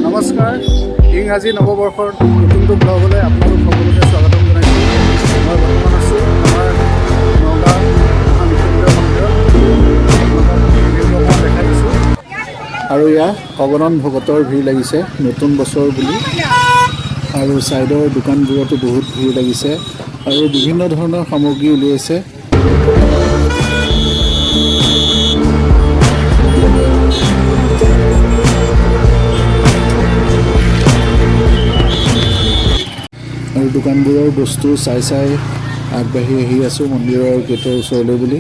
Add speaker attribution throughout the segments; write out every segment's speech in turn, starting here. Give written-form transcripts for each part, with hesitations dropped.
Speaker 1: নমস্কাৰ, ইংৰাজী নৱবৰ্ষৰ নতুনটো ব্লগলৈ আপোনালোক সকলোকে স্বাগতম জনাইছোঁ। মই বৰ্তমান আছোঁ আমাৰ নগাঁও মহামৃত্যুঞ্জয় মন্দিৰত দেখাই দিছোঁ। আৰু ইয়াত অগণন ভকতৰ ভিৰ লাগিছে নতুন বছৰ বুলি। আৰু ছাইডৰ দোকানবোৰতো বহুত ভিৰ লাগিছে আৰু বিভিন্ন ধৰণৰ সামগ্ৰী উলিয়াইছে। আৰু দোকানবোৰৰ বস্তু চাই আগবাঢ়ি আহি আছোঁ মন্দিৰৰ গেটৰ ওচৰলৈ বুলি।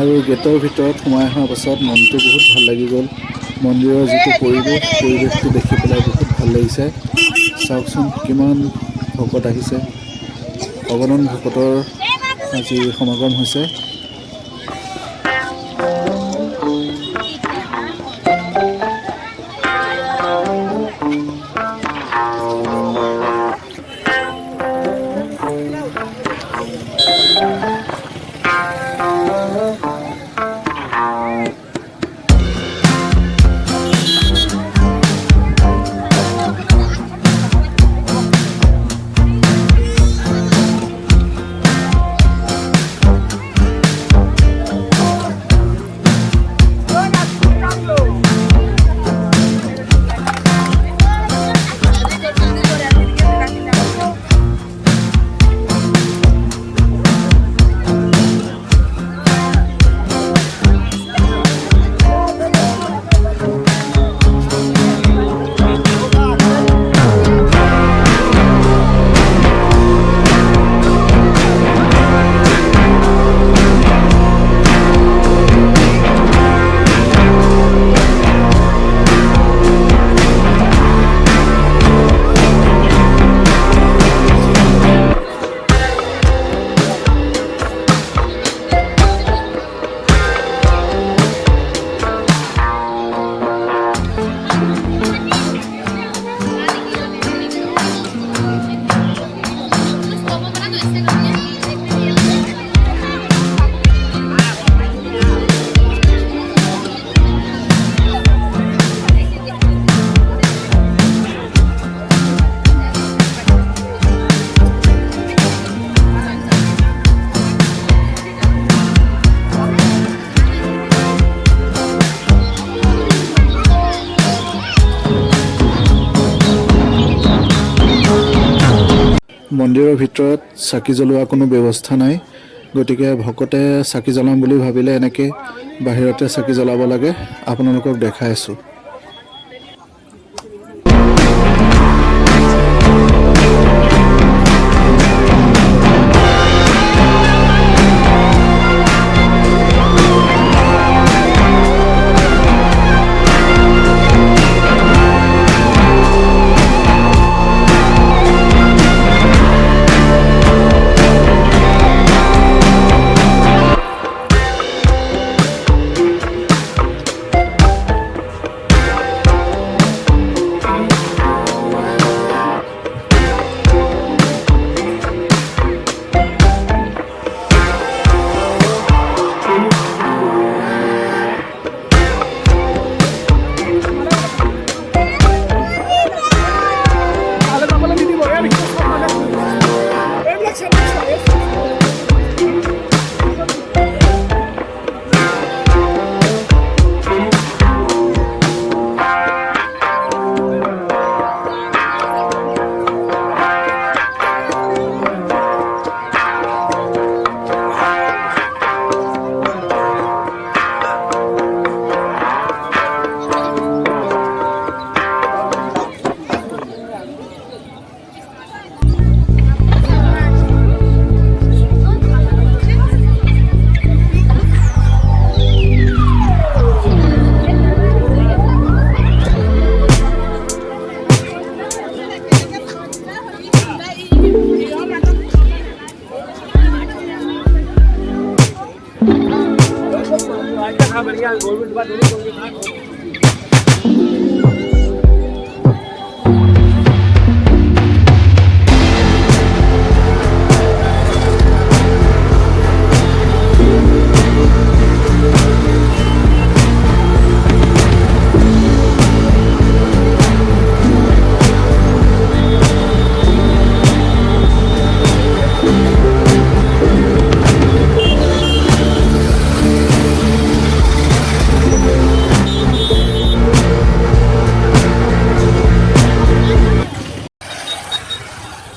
Speaker 1: আৰু গেটৰ ভিতৰত সোমাই অহাৰ পাছত মনটো বহুত ভাল লাগি গ'ল। মন্দিৰৰ যিটো পৰিৱেশটো দেখি পেলাই বহুত ভাল লাগিছে। চাওকচোন কিমান ভকত আহিছে, অগণন ভকতৰ আজি সমাগম হৈছে। মন্দিৰৰ ভিতৰত চাকি জ্বলোৱা কোনো ব্যৱস্থা নাই, গতিকে ভকতে চাকি জ্বলাম বুলি ভাবিলে এনেকৈ বাহিৰতে চাকি জ্বলাব লাগে। আপোনালোকক দেখাই আছোঁ।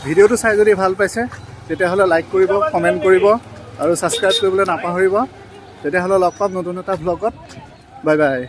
Speaker 1: ভিডিঅ'টো চাই যদি ভাল পাইছে তেতিয়াহ'লে লাইক কৰিব, কমেণ্ট কৰিব আৰু ছাবস্ক্ৰাইব কৰিবলৈ নাপাহৰিব। তেতিয়াহ'লে লগ পাম নতুন এটা ভ্লগত। Bye bye.